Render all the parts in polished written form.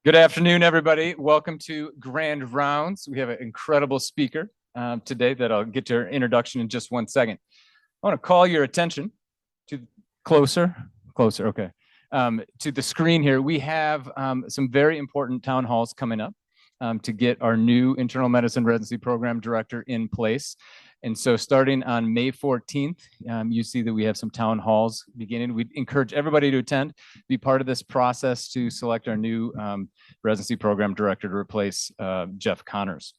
Good afternoon, everybody. Welcome to Grand Rounds. We have an incredible speaker today that I'll get to her introduction in just one second. I want to call your attention to closer, okay, to the screen here. We have some very important town halls coming up to get our new internal medicine residency program director in place. And so starting on May 14th, you see that we have some town halls beginning. We encourage everybody to attend, be part of this process to select our new residency program director to replace Jeff Connors.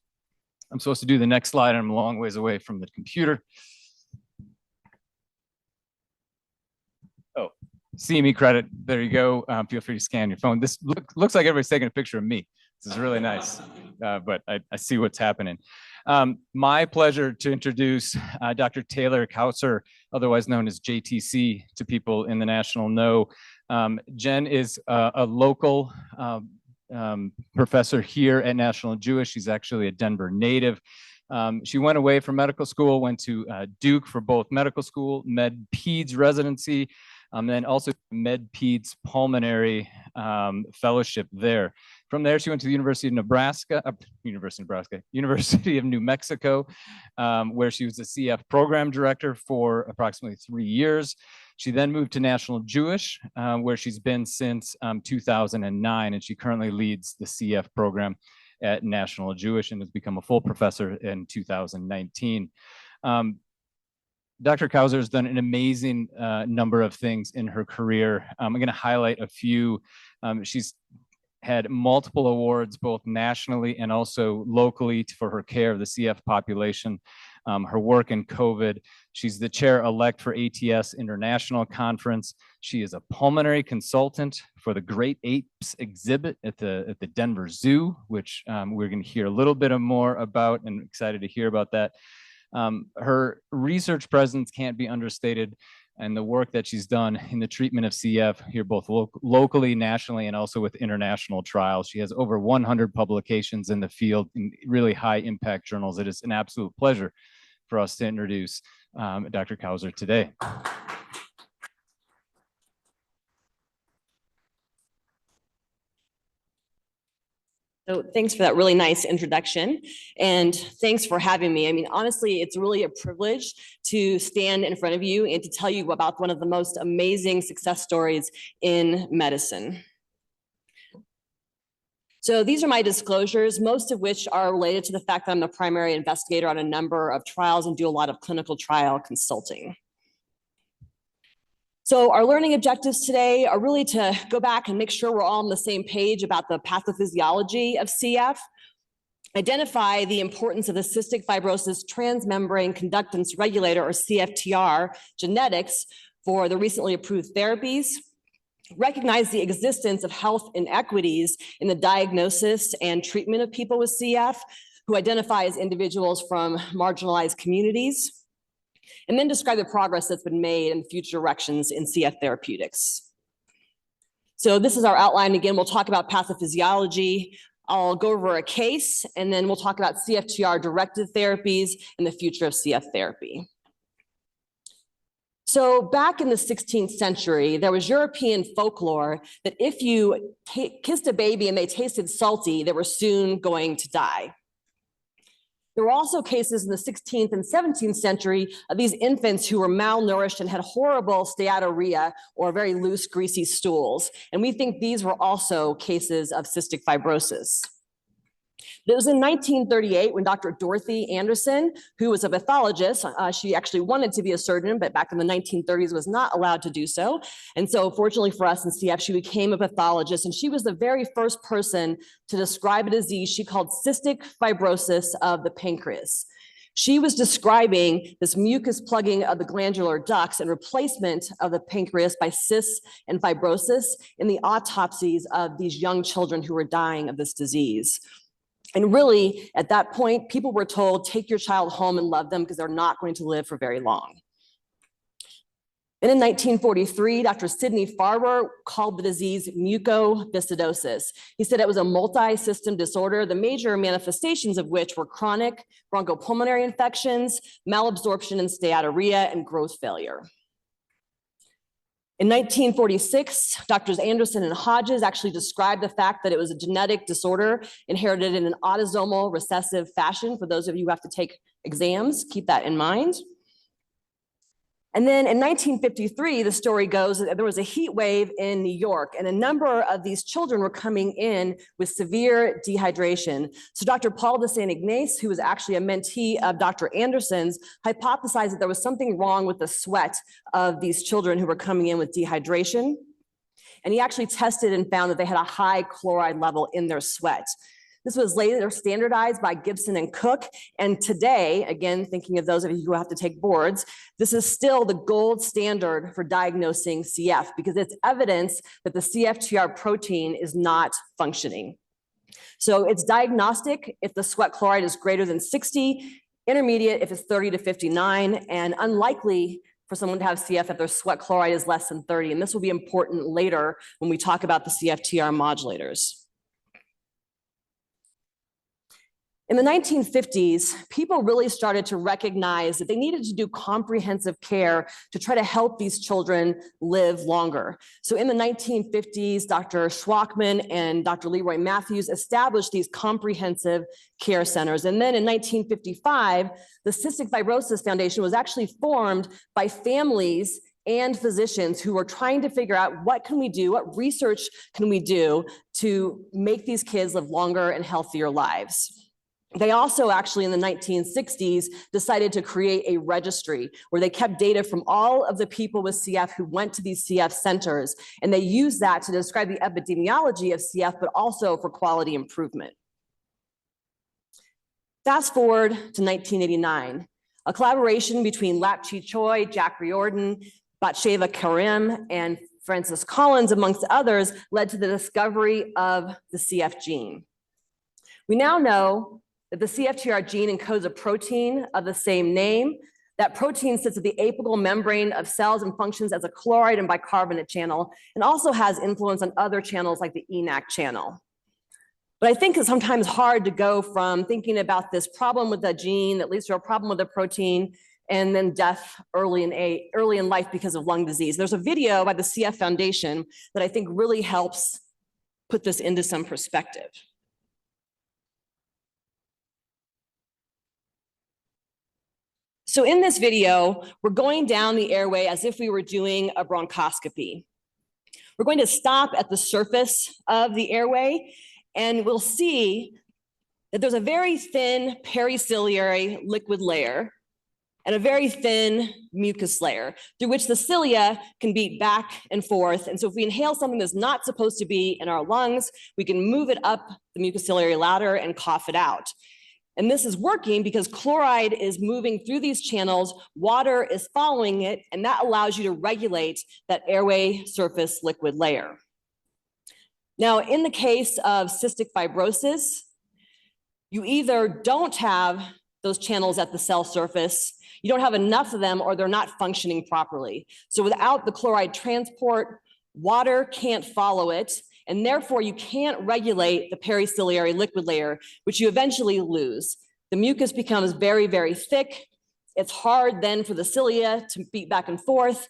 I'm supposed to do the next slide, and I'm a long ways away from the computer. Oh, CME credit, there you go. Feel free to scan your phone. This looks like everybody's taking a picture of me. This is really nice, but I see what's happening. My pleasure to introduce Dr. Taylor-Cousar, otherwise known as JTC to people in the national know. Jen is a local professor here at National Jewish. She's actually a Denver native. She went away from medical school, went to Duke for both medical school, med peds residency, then also med peds pulmonary fellowship there. From there, she went to the University of New Mexico, where she was the CF program director for approximately 3 years. She then moved to National Jewish, where she's been since 2009, and she currently leads the CF program at National Jewish and has become a full professor in 2019. Dr. Cousar has done an amazing number of things in her career. I'm going to highlight a few. She's had multiple awards, both nationally and also locally for her care of the CF population. Her work in COVID. She's the chair-elect for ATS International Conference. She is a pulmonary consultant for the Great Apes exhibit at the Denver Zoo, which we're going to hear a little bit more about, and excited to hear about that. Her research presence can't be understated, and the work that she's done in the treatment of CF here, both locally, nationally, and also with international trials. She has over 100 publications in the field in really high impact journals. It is an absolute pleasure for us to introduce Dr. Cousar today. So thanks for that really nice introduction, and thanks for having me. I mean, honestly, it's really a privilege to stand in front of you and to tell you about one of the most amazing success stories in medicine. So these are my disclosures, most of which are related to the fact that I'm the primary investigator on a number of trials and do a lot of clinical trial consulting. So our learning objectives today are really to go back and make sure we're all on the same page about the pathophysiology of CF, identify the importance of the cystic fibrosis transmembrane conductance regulator, or CFTR, genetics for the recently approved therapies, recognize the existence of health inequities in the diagnosis and treatment of people with CF who identify as individuals from marginalized communities, and then describe the progress that's been made and future directions in CF therapeutics. So this is our outline. Again, we'll talk about pathophysiology. I'll go over a case, and then we'll talk about CFTR-directed therapies and the future of CF therapy. So back in the 16th century, there was European folklore that if you kissed a baby and they tasted salty, they were soon going to die. There were also cases in the 16th and 17th century of these infants who were malnourished and had horrible steatorrhea, or very loose, greasy stools. And we think these were also cases of cystic fibrosis. It was in 1938 when Dr. Dorothy Anderson, who was a pathologist, she actually wanted to be a surgeon, but back in the 1930s was not allowed to do so. And so fortunately for us in CF, she became a pathologist, and she was the very first person to describe a disease she called cystic fibrosis of the pancreas. She was describing this mucus plugging of the glandular ducts and replacement of the pancreas by cysts and fibrosis in the autopsies of these young children who were dying of this disease. And really, at that point, people were told, take your child home and love them because they're not going to live for very long. And in 1943, Dr. Sidney Farber called the disease mucoviscidosis. He said it was a multi-system disorder, the major manifestations of which were chronic bronchopulmonary infections, malabsorption and steatorrhea, and growth failure. In 1946, Doctors Anderson and Hodges actually described the fact that it was a genetic disorder inherited in an autosomal recessive fashion. For those of you who have to take exams, keep that in mind. And then in 1953, the story goes that there was a heat wave in New York, and a number of these children were coming in with severe dehydration. So Dr. Paul de Saint Ignace, who was actually a mentee of Dr. Anderson's, hypothesized that there was something wrong with the sweat of these children who were coming in with dehydration. And he actually tested and found that they had a high chloride level in their sweat. This was later standardized by Gibson and Cook. And today, again, thinking of those of you who have to take boards, this is still the gold standard for diagnosing CF because it's evidence that the CFTR protein is not functioning. So it's diagnostic if the sweat chloride is greater than 60, intermediate if it's 30 to 59, and unlikely for someone to have CF if their sweat chloride is less than 30. And this will be important later when we talk about the CFTR modulators. In the 1950s, people really started to recognize that they needed to do comprehensive care to try to help these children live longer. So in the 1950s, Dr. Schwachman and Dr. Leroy Matthews established these comprehensive care centers. And then in 1955, the Cystic Fibrosis Foundation was actually formed by families and physicians who were trying to figure out what can we do, what research can we do to make these kids live longer and healthier lives. They also actually in the 1960s decided to create a registry where they kept data from all of the people with CF who went to these CF centers, and they used that to describe the epidemiology of CF, but also for quality improvement. Fast forward to 1989, a collaboration between Lap Chi Choi, Jack Riordan, Batsheva Karim, and Francis Collins, amongst others, led to the discovery of the CF gene. We now know that the CFTR gene encodes a protein of the same name. That protein sits at the apical membrane of cells and functions as a chloride and bicarbonate channel, and also has influence on other channels like the ENaC channel. But I think it's sometimes hard to go from thinking about this problem with the gene that leads to a problem with the protein and then death early in life because of lung disease. There's a video by the CF Foundation that I think really helps put this into some perspective. So in this video, we're going down the airway as if we were doing a bronchoscopy. We're going to stop at the surface of the airway, and we'll see that there's a very thin periciliary liquid layer and a very thin mucus layer through which the cilia can beat back and forth. And so if we inhale something that's not supposed to be in our lungs, we can move it up the mucociliary ladder and cough it out. And this is working because chloride is moving through these channels, water is following it, and that allows you to regulate that airway surface liquid layer. Now, in the case of cystic fibrosis, you either don't have those channels at the cell surface, you don't have enough of them, or they're not functioning properly. So without the chloride transport, water can't follow it, and therefore you can't regulate the periciliary liquid layer, which you eventually lose. The mucus becomes very, very thick. It's hard then for the cilia to beat back and forth.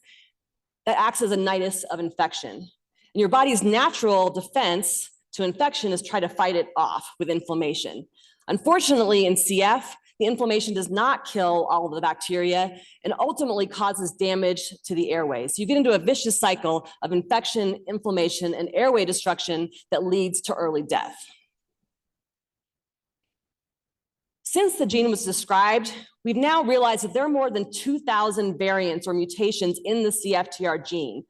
That acts as a nidus of infection. And your body's natural defense to infection is try to fight it off with inflammation. Unfortunately, in CF, the inflammation does not kill all of the bacteria and ultimately causes damage to the airways. So you get into a vicious cycle of infection, inflammation, and airway destruction that leads to early death. Since the gene was described, we've now realized that there are more than 2,000 variants or mutations in the CFTR gene.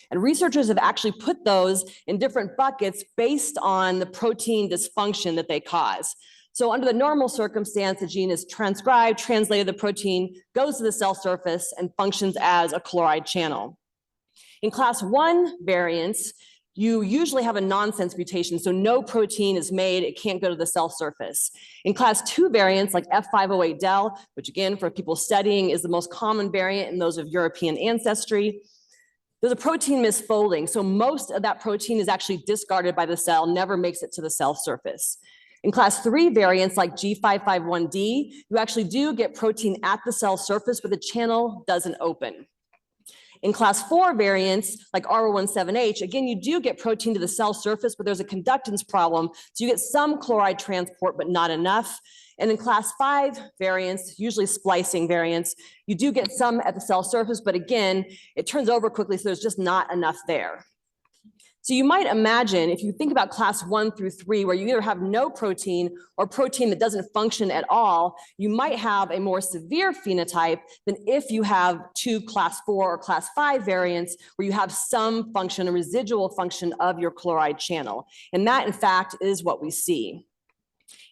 And researchers have actually put those in different buckets based on the protein dysfunction that they cause. So under the normal circumstance, the gene is transcribed, translated, the protein goes to the cell surface and functions as a chloride channel. In class 1 variants, you usually have a nonsense mutation, so no protein is made, it can't go to the cell surface. In class 2 variants like F508del, which again, for people studying, is the most common variant in those of European ancestry, there's a protein misfolding, so most of that protein is actually discarded by the cell, never makes it to the cell surface. In class 3 variants like G551D, you actually do get protein at the cell surface, but the channel doesn't open. In class 4 variants, like R17H, again, you do get protein to the cell surface, but there's a conductance problem. So you get some chloride transport, but not enough. And in class 5 variants, usually splicing variants, you do get some at the cell surface, but again, it turns over quickly, so there's just not enough there. So you might imagine, if you think about class 1 through 3, where you either have no protein or protein that doesn't function at all, you might have a more severe phenotype than if you have 2 class 4 or class 5 variants where you have some function, a residual function of your chloride channel. And that, in fact, is what we see.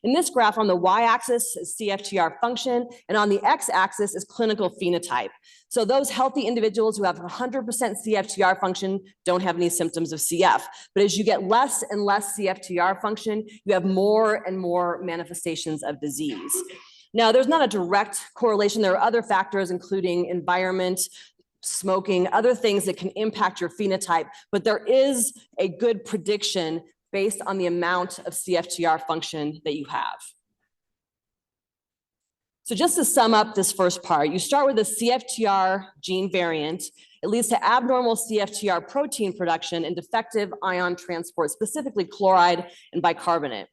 In this graph, on the y-axis is CFTR function, and on the x-axis is clinical phenotype. So those healthy individuals who have 100% CFTR function don't have any symptoms of CF. But as you get less and less CFTR function, you have more and more manifestations of disease. Now, there's not a direct correlation. There are other factors, including environment, smoking, other things that can impact your phenotype, but there is a good prediction based on the amount of CFTR function that you have. So just to sum up this first part, you start with a CFTR gene variant. It leads to abnormal CFTR protein production and defective ion transport, specifically chloride and bicarbonate.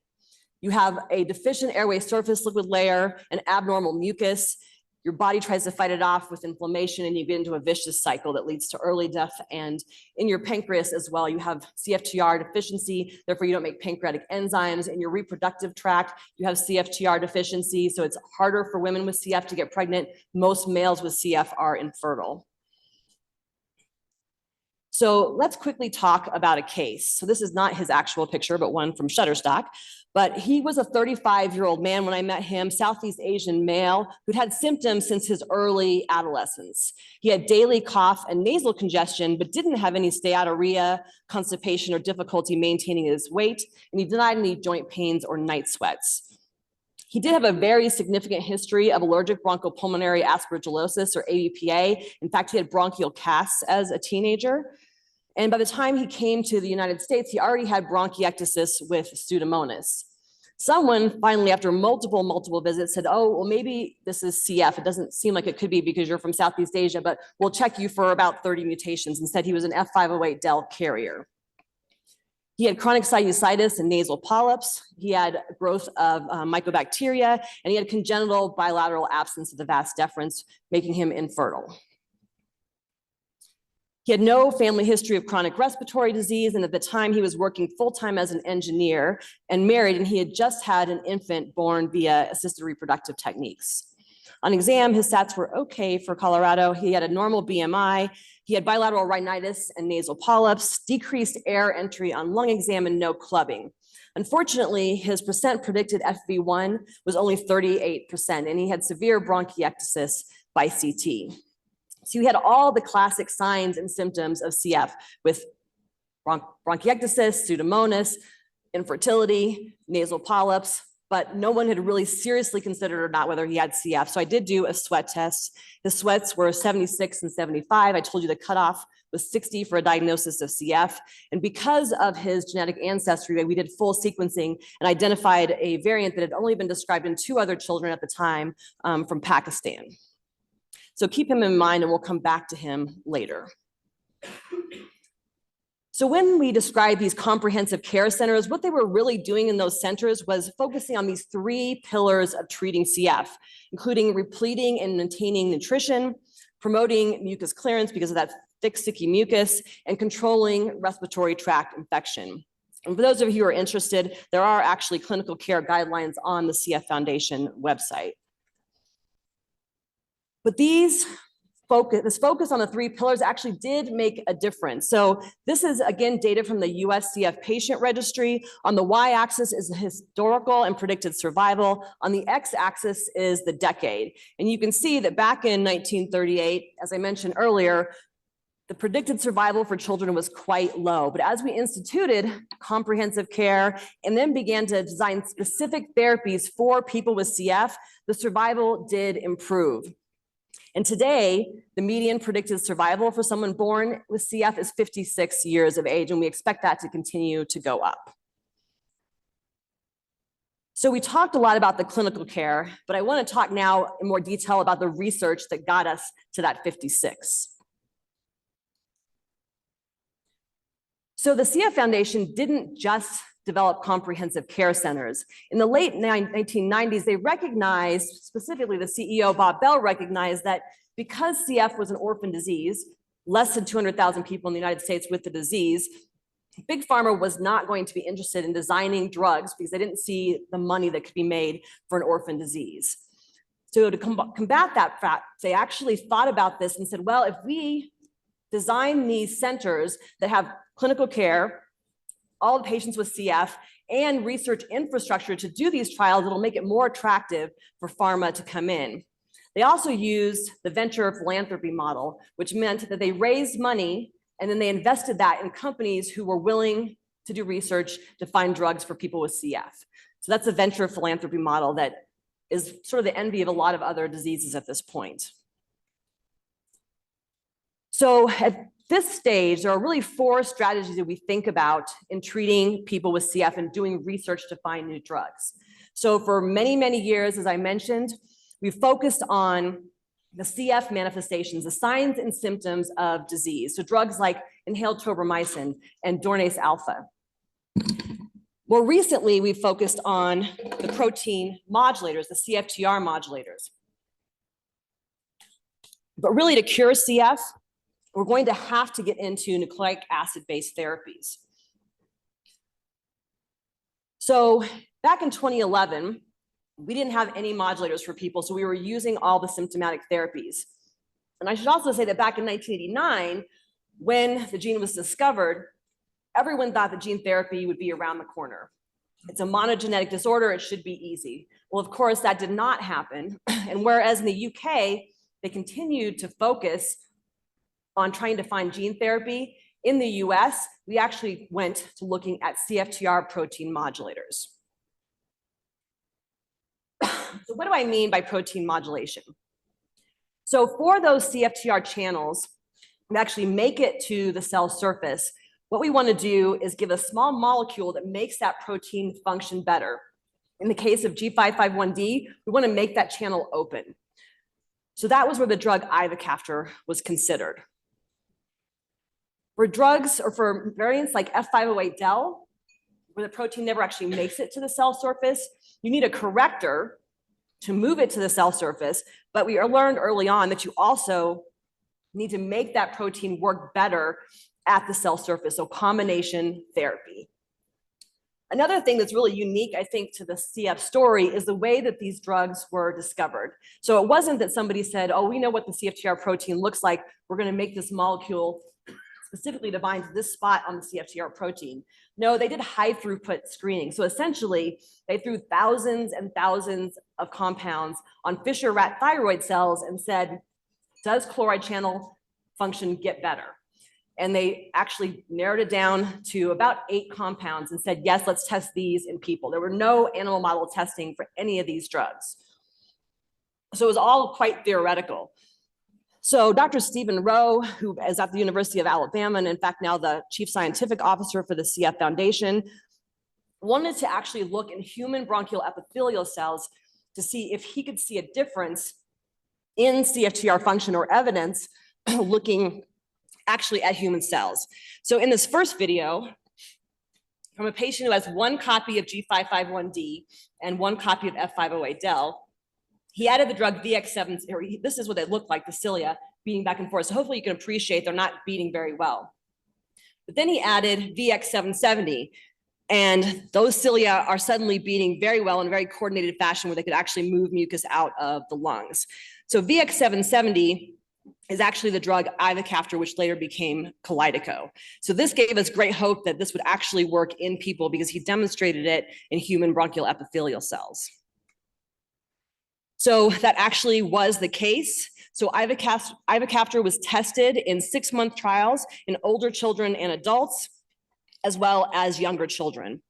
You have a deficient airway surface liquid layer, an abnormal mucus. Your body tries to fight it off with inflammation, and you get into a vicious cycle that leads to early death. And in your pancreas as well, you have CFTR deficiency, therefore you don't make pancreatic enzymes. In your reproductive tract, you have CFTR deficiency, so it's harder for women with CF to get pregnant. Most males with CF are infertile. So let's quickly talk about a case. So this is not his actual picture, but one from Shutterstock. But he was a 35-year-old man when I met him, Southeast Asian male, who'd had symptoms since his early adolescence. He had daily cough and nasal congestion, but didn't have any steatorrhea, constipation, or difficulty maintaining his weight, and he denied any joint pains or night sweats. He did have a very significant history of allergic bronchopulmonary aspergillosis, or ABPA. In fact, he had bronchial casts as a teenager. And by the time he came to the United States, he already had bronchiectasis with Pseudomonas. Someone finally, after multiple visits, said, oh, well, maybe this is CF. It doesn't seem like it could be because you're from Southeast Asia, but we'll check you for about 30 mutations. Instead, he was an F508del carrier. He had chronic sinusitis and nasal polyps. He had growth of mycobacteria, and he had congenital bilateral absence of the vas deferens, making him infertile. He had no family history of chronic respiratory disease, and at the time he was working full-time as an engineer and married, and he had just had an infant born via assisted reproductive techniques. On exam, his stats were okay for Colorado. He had a normal BMI. He had bilateral rhinitis and nasal polyps, decreased air entry on lung exam, and no clubbing. Unfortunately, his percent predicted FV1 was only 38%, and he had severe bronchiectasis by CT. So you had all the classic signs and symptoms of CF with bronchiectasis, Pseudomonas, infertility, nasal polyps, but no one had really seriously considered or not whether he had CF. So I did do a sweat test. His sweats were 76 and 75. I told you the cutoff was 60 for a diagnosis of CF. And because of his genetic ancestry, we did full sequencing and identified a variant that had only been described in 2 other children at the time from Pakistan. So keep him in mind, and we'll come back to him later. So when we describe these comprehensive care centers, what they were really doing in those centers was focusing on these 3 pillars of treating CF, including repleting and maintaining nutrition, promoting mucus clearance because of that thick, sticky mucus, and controlling respiratory tract infection. And for those of you who are interested, there are actually clinical care guidelines on the CF Foundation website. But this focus on the 3 pillars actually did make a difference. So this is, again, data from the US CF patient registry. On the y-axis is the historical and predicted survival. On the x-axis is the decade. And you can see that back in 1938, as I mentioned earlier, the predicted survival for children was quite low. But as we instituted comprehensive care and then began to design specific therapies for people with CF, the survival did improve. And today, the median predicted survival for someone born with CF is 56 years of age, and we expect that to continue to go up. So we talked a lot about the clinical care, but I want to talk now in more detail about the research that got us to that 56. So the CF Foundation didn't just develop comprehensive care centers. In the late 1990s, they recognized, specifically the CEO, Bob Bell, recognized that because CF was an orphan disease, less than 200,000 people in the United States with the disease, Big Pharma was not going to be interested in designing drugs because they didn't see the money that could be made for an orphan disease. So to combat that fact, they actually thought about this and said, well, if we design these centers that have clinical care, all the patients with CF, and research infrastructure to do these trials, it'll make it more attractive for pharma to come in. They also used the venture philanthropy model, which meant that they raised money and then they invested that in companies who were willing to do research to find drugs for people with CF. So that's a venture philanthropy model that is sort of the envy of a lot of other diseases at this point. So at this stage, there are really 4 strategies that we think about in treating people with CF and doing research to find new drugs. So for many, many years, as I mentioned, we focused on the CF manifestations, the signs and symptoms of disease. So drugs like inhaled tobramycin and Dornase alpha. More recently, we focused on the protein modulators, the CFTR modulators. But really to cure CF, we're going to have to get into nucleic acid-based therapies. So back in 2011, we didn't have any modulators for people, so we were using all the symptomatic therapies. And I should also say that back in 1989, when the gene was discovered, everyone thought that gene therapy would be around the corner. It's a monogenetic disorder, it should be easy. Well, of course, that did not happen. And whereas in the UK, they continued to focus on trying to find gene therapy, in the US, we actually went to looking at CFTR protein modulators. So what do I mean by protein modulation? So for those CFTR channels to actually make it to the cell surface, what we want to do is give a small molecule that makes that protein function better. In the case of G551D, we want to make that channel open. So that was where the drug ivacaftor was considered. For drugs or for variants like F508del, where the protein never actually makes it to the cell surface, you need a corrector to move it to the cell surface, but we learned early on that you also need to make that protein work better at the cell surface, so combination therapy. Another thing that's really unique, I think, to the CF story is the way that these drugs were discovered. So it wasn't that somebody said, oh, we know what the CFTR protein looks like, we're going to make this molecule specifically to bind to this spot on the CFTR protein. No, they did high throughput screening. So essentially, they threw thousands and thousands of compounds on Fisher rat thyroid cells and said, does chloride channel function get better? And they actually narrowed it down to about 8 compounds and said, yes, let's test these in people. There were no animal model testing for any of these drugs. So it was all quite theoretical. So Dr. Stephen Rowe, who is at the University of Alabama, and in fact now the chief scientific officer for the CF Foundation, wanted to actually look in human bronchial epithelial cells to see if he could see a difference in CFTR function or evidence looking actually at human cells. So in this first video, from a patient who has 1 copy of G551D and 1 copy of F508del, he added the drug VX7, or this is what they look like, the cilia beating back and forth. So hopefully you can appreciate they're not beating very well. But then he added VX770, and those cilia are suddenly beating very well in a very coordinated fashion where they could actually move mucus out of the lungs. So VX770 is actually the drug ivacaftor, which later became Kalydeco. So this gave us great hope that this would actually work in people because he demonstrated it in human bronchial epithelial cells. So that actually was the case. So ivacaftor was tested in 6-month trials in older children and adults, as well as younger children.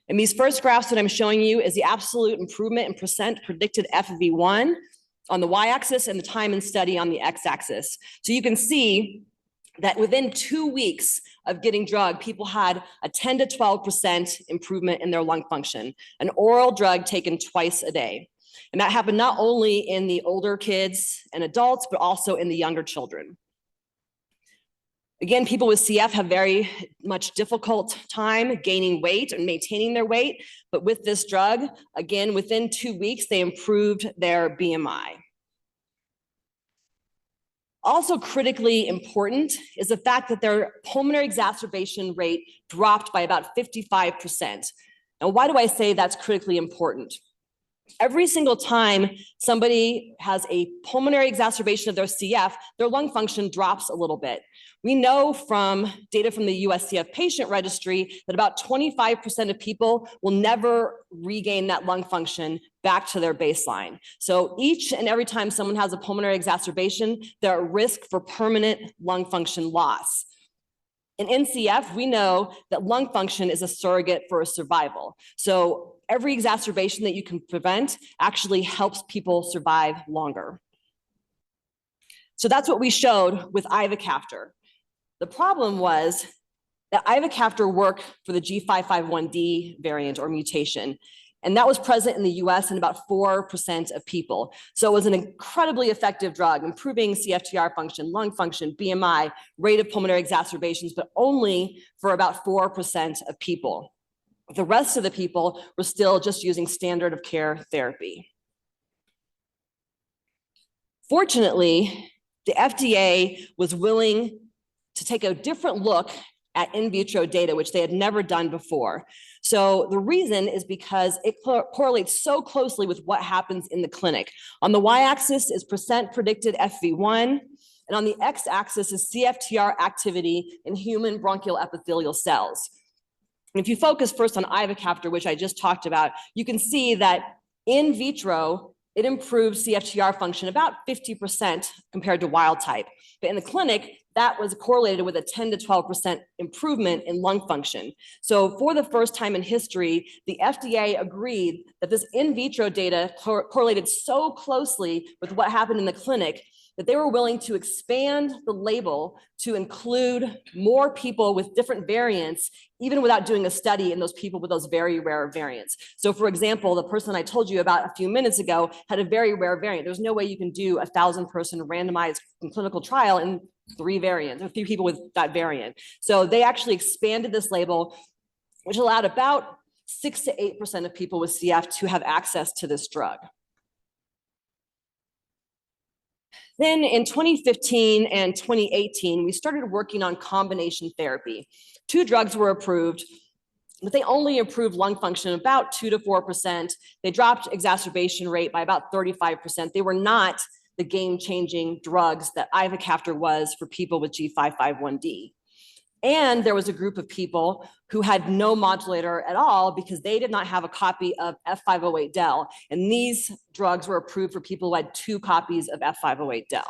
And these first graphs that I'm showing you is the absolute improvement in percent predicted FEV1 on the y-axis and the time in study on the x-axis. So you can see that within 2 weeks of getting drug, people had a 10 to 12% improvement in their lung function, an oral drug taken twice a day. And that happened not only in the older kids and adults, but also in the younger children. Again, people with CF have very much difficult time gaining weight and maintaining their weight, but with this drug, again, within 2 weeks, they improved their BMI. Also critically important is the fact that their pulmonary exacerbation rate dropped by about 55%. Now, why do I say that's critically important? Every single time somebody has a pulmonary exacerbation of their CF, their lung function drops a little bit. We know from data from the US CF patient registry that about 25% of people will never regain that lung function back to their baseline. So each and every time someone has a pulmonary exacerbation, they're at risk for permanent lung function loss. In CF, we know that lung function is a surrogate for survival. So every exacerbation that you can prevent actually helps people survive longer. So that's what we showed with ivacaftor. The problem was that ivacaftor worked for the G551D variant or mutation, and that was present in the US in about 4% of people. So it was an incredibly effective drug, improving CFTR function, lung function, BMI, rate of pulmonary exacerbations, but only for about 4% of people. The rest of the people were still just using standard of care therapy. Fortunately, the FDA was willing to take a different look at in vitro data, which they had never done before. So the reason is because it correlates so closely with what happens in the clinic. On the y-axis is percent predicted FV1, and on the x-axis is CFTR activity in human bronchial epithelial cells. And if you focus first on ivacaftor, which I just talked about, you can see that in vitro, it improves CFTR function about 50% compared to wild type. But in the clinic, that was correlated with a 10 to 12% improvement in lung function. So for the first time in history, the FDA agreed that this in vitro data correlated so closely with what happened in the clinic that they were willing to expand the label to include more people with different variants, even without doing a study in those people with those very rare variants. So for example, the person I told you about a few minutes ago had a very rare variant. There's no way you can do a 1,000-person randomized clinical trial in 3 variants, or 3 people with that variant. So they actually expanded this label, which allowed about 6 to 8% of people with CF to have access to this drug. Then in 2015 and 2018, we started working on combination therapy. 2 drugs were approved, but they only improved lung function about 2 to 4%. They dropped exacerbation rate by about 35%. They were not the game-changing drugs that ivacaftor was for people with G551D. And there was a group of people who had no modulator at all because they did not have a copy of F508del. And these drugs were approved for people who had 2 copies of F508del.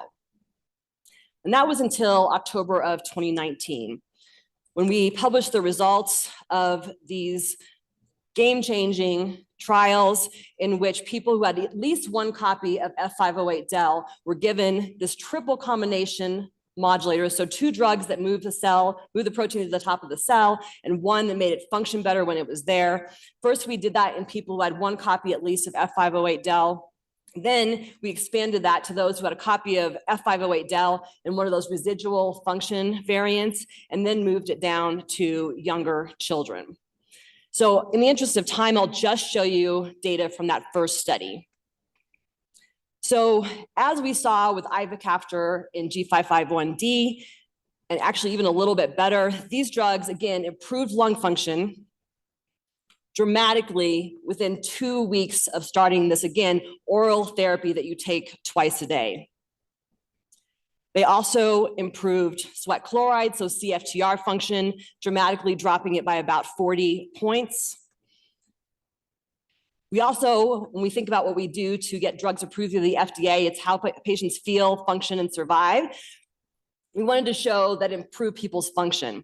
And that was until October of 2019, when we published the results of these game-changing trials in which people who had at least 1 copy of F508del were given this triple combination modulator. So 2 drugs that move the protein to the top of the cell, and 1 that made it function better when it was there. First, we did that in people who had 1 copy at least of F508del. Then we expanded that to those who had a copy of F508del and one of those residual function variants, and then moved it down to younger children. So in the interest of time, I'll just show you data from that first study. So as we saw with ivacaftor in G551D, and actually even a little bit better, these drugs, again, improved lung function dramatically within 2 weeks of starting this, again, oral therapy that you take twice a day. They also improved sweat chloride, so CFTR function, dramatically dropping it by about 40 points. We also, when we think about what we do to get drugs approved through the FDA, it's how patients feel, function, and survive. We wanted to show that improved people's function.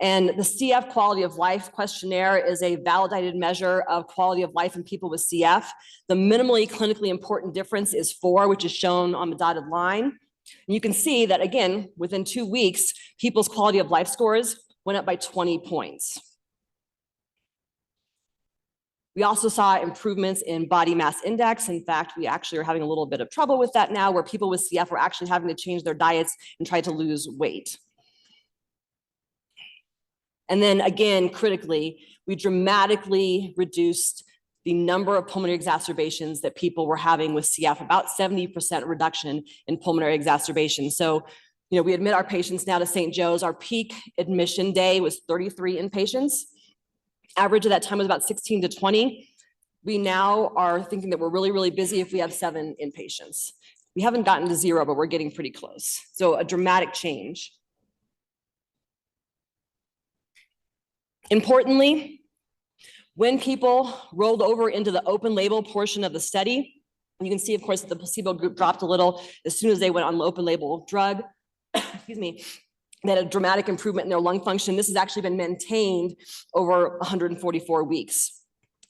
And the CF Quality of Life questionnaire is a validated measure of quality of life in people with CF. The minimally clinically important difference is 4, which is shown on the dotted line. And you can see that, again, within 2 weeks, people's quality of life scores went up by 20 points. We also saw improvements in body mass index. In fact, we actually are having a little bit of trouble with that now, where people with CF are actually having to change their diets and try to lose weight. And then again, critically, we dramatically reduced the number of pulmonary exacerbations that people were having with CF, about 70% reduction in pulmonary exacerbations. So, we admit our patients now to St. Joe's. Our peak admission day was 33 inpatients. Average of that time was about 16 to 20. We now are thinking that we're really, really busy if we have 7 inpatients. We haven't gotten to 0, but we're getting pretty close. So a dramatic change. Importantly, when people rolled over into the open label portion of the study, you can see, of course, that the placebo group dropped a little as soon as they went on the open label drug. Excuse me. They had a dramatic improvement in their lung function. This has actually been maintained over 144 weeks.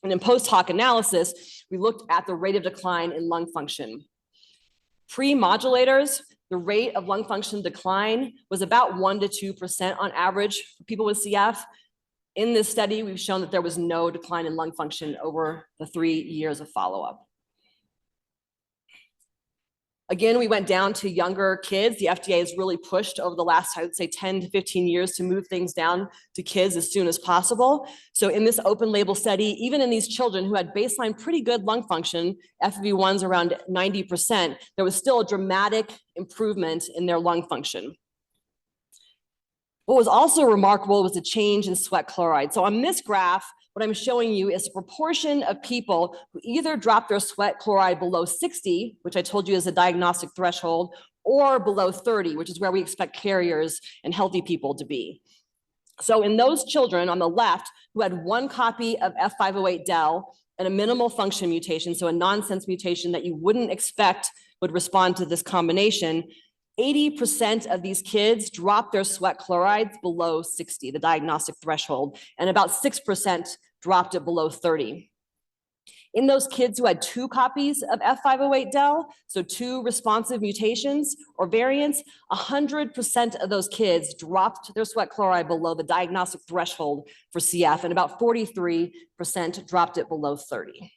And in post hoc analysis, we looked at the rate of decline in lung function. Pre-modulators, the rate of lung function decline was about 1 to 2% on average for people with CF. In this study, we've shown that there was no decline in lung function over the 3 years of follow-up. Again, we went down to younger kids. The FDA has really pushed over the last, I would say, 10 to 15 years to move things down to kids as soon as possible. So in this open label study, even in these children who had baseline pretty good lung function, FEV1s around 90%, there was still a dramatic improvement in their lung function. What was also remarkable was the change in sweat chloride. So on this graph, what I'm showing you is a proportion of people who either dropped their sweat chloride below 60, which I told you is a diagnostic threshold, or below 30, which is where we expect carriers and healthy people to be. So in those children on the left who had 1 copy of F508del and a minimal function mutation, so a nonsense mutation that you wouldn't expect would respond to this combination, 80% of these kids dropped their sweat chlorides below 60, the diagnostic threshold, and about 6% dropped it below 30. In those kids who had 2 copies of F508del, so 2 responsive mutations or variants, 100% of those kids dropped their sweat chloride below the diagnostic threshold for CF, and about 43% dropped it below 30.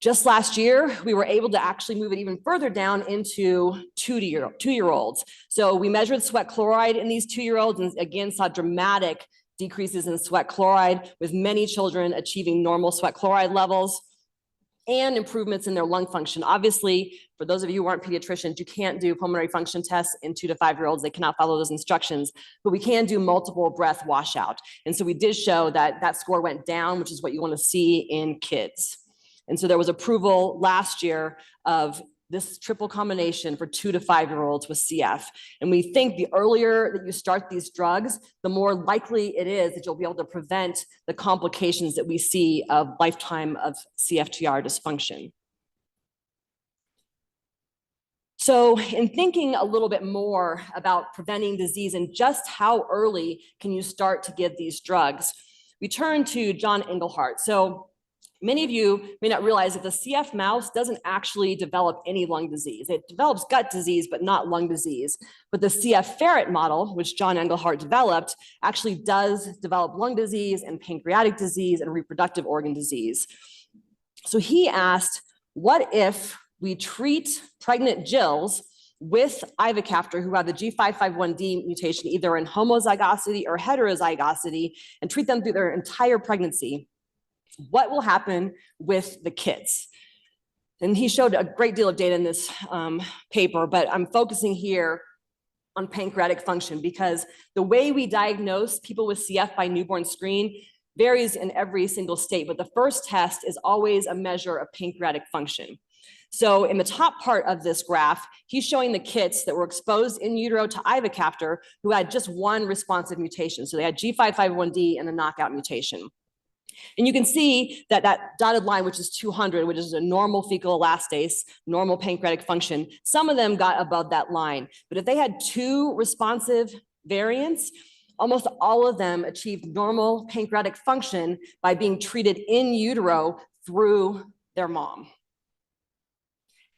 Just last year, we were able to actually move it even further down into 2-year-olds. So we measured sweat chloride in these 2-year-olds and again saw dramatic decreases in sweat chloride, with many children achieving normal sweat chloride levels and improvements in their lung function. Obviously, for those of you who aren't pediatricians, you can't do pulmonary function tests in 2 to 5-year-olds. They cannot follow those instructions, but we can do multiple breath washout. And so we did show that that score went down, which is what you want to see in kids. And so there was approval last year of this triple combination for 2 to 5-year-olds with CF. And we think the earlier that you start these drugs, the more likely it is that you'll be able to prevent the complications that we see of lifetime of CFTR dysfunction. So in thinking a little bit more about preventing disease and just how early can you start to give these drugs, we turn to John Engelhardt. So many of you may not realize that the CF mouse doesn't actually develop any lung disease. It develops gut disease, but not lung disease. But the CF ferret model, which John Engelhardt developed, actually does develop lung disease and pancreatic disease and reproductive organ disease. So he asked, what if we treat pregnant Jills with ivacaftor who have the G551D mutation, either in homozygosity or heterozygosity, and treat them through their entire pregnancy? What will happen with the kids? And he showed a great deal of data in this paper, but I'm focusing here on pancreatic function because the way we diagnose people with CF by newborn screen varies in every single state, but the first test is always a measure of pancreatic function. So in the top part of this graph, he's showing the kits that were exposed in utero to ivacaftor who had just 1 responsive mutation. So they had G551D and a knockout mutation. And you can see that that dotted line, which is 200, which is a normal fecal elastase, normal pancreatic function, some of them got above that line. But if they had 2 responsive variants, almost all of them achieved normal pancreatic function by being treated in utero through their mom.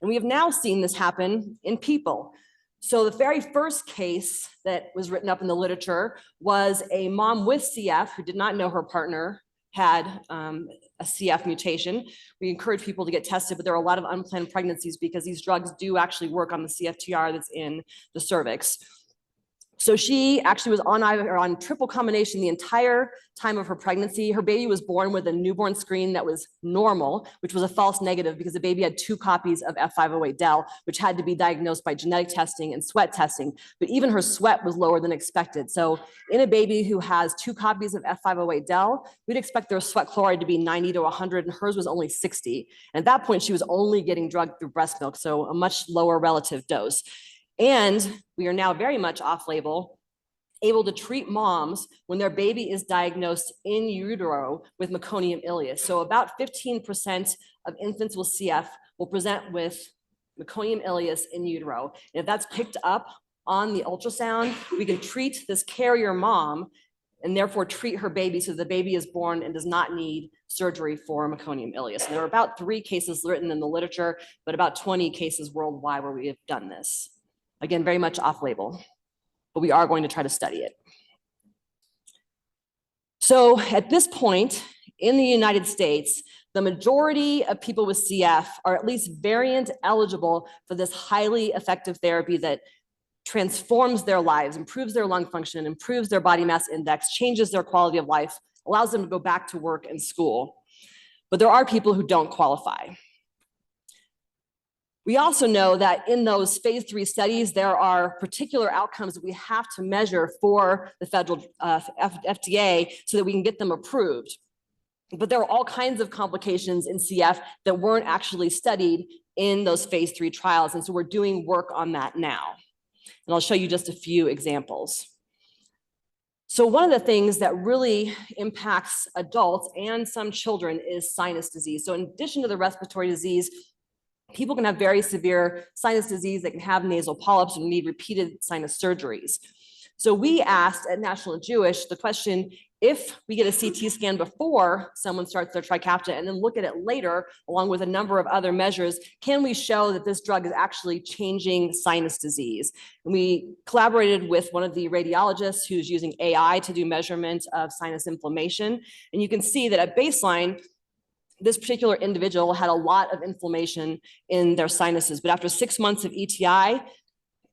And we have now seen this happen in people. So the very first case that was written up in the literature was a mom with CF who did not know her partner had a CF mutation. We encourage people to get tested, but there are a lot of unplanned pregnancies because these drugs do actually work on the CFTR that's in the cervix. So she actually was on triple combination the entire time of her pregnancy. Her baby was born with a newborn screen that was normal, which was a false negative because the baby had 2 copies of F508del, which had to be diagnosed by genetic testing and sweat testing. But even her sweat was lower than expected. So in a baby who has 2 copies of F508del, we'd expect their sweat chloride to be 90 to 100, and hers was only 60. And at that point, she was only getting drugged through breast milk, so a much lower relative dose. And we are now very much off-label, able to treat moms when their baby is diagnosed in utero with meconium ileus. So about 15% of infants with CF will present with meconium ileus in utero. And if that's picked up on the ultrasound, we can treat this carrier mom and therefore treat her baby so the baby is born and does not need surgery for meconium ileus. And there are about 3 cases written in the literature, but about 20 cases worldwide where we have done this. Again, very much off-label, but we are going to try to study it. So at this point in the United States, the majority of people with CF are at least variant eligible for this highly effective therapy that transforms their lives, improves their lung function, improves their body mass index, changes their quality of life, allows them to go back to work and school. But there are people who don't qualify. We also know that in those phase 3 studies, there are particular outcomes that we have to measure for the federal FDA so that we can get them approved. But there are all kinds of complications in CF that weren't actually studied in those phase 3 trials. And so we're doing work on that now. And I'll show you just a few examples. So one of the things that really impacts adults and some children is sinus disease. So in addition to the respiratory disease, people can have very severe sinus disease. They can have nasal polyps and need repeated sinus surgeries. So we asked at National Jewish the question, if we get a CT scan before someone starts their Trikafta and then look at it later, along with a number of other measures, can we show that this drug is actually changing sinus disease? And we collaborated with one of the radiologists who's using AI to do measurement of sinus inflammation. And you can see that at baseline, this particular individual had a lot of inflammation in their sinuses, but after 6 months of ETI,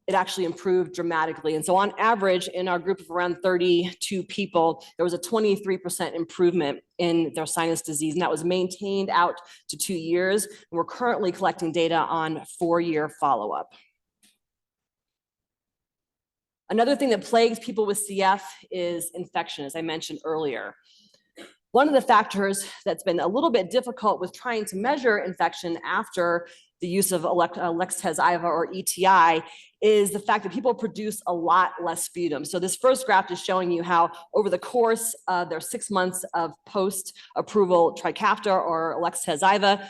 it actually improved dramatically. And so on average, in our group of around 32 people, there was a 23% improvement in their sinus disease, and that was maintained out to 2 years. And we're currently collecting data on 4-year follow-up. Another thing that plagues people with CF is infection, as I mentioned earlier. One of the factors that's been a little bit difficult with trying to measure infection after the use of Taylor-Cousar or ETI is the fact that people produce a lot less sputum. So this first graph is showing you how over the course of their 6 months of post-approval Trikafta or Taylor-Cousar,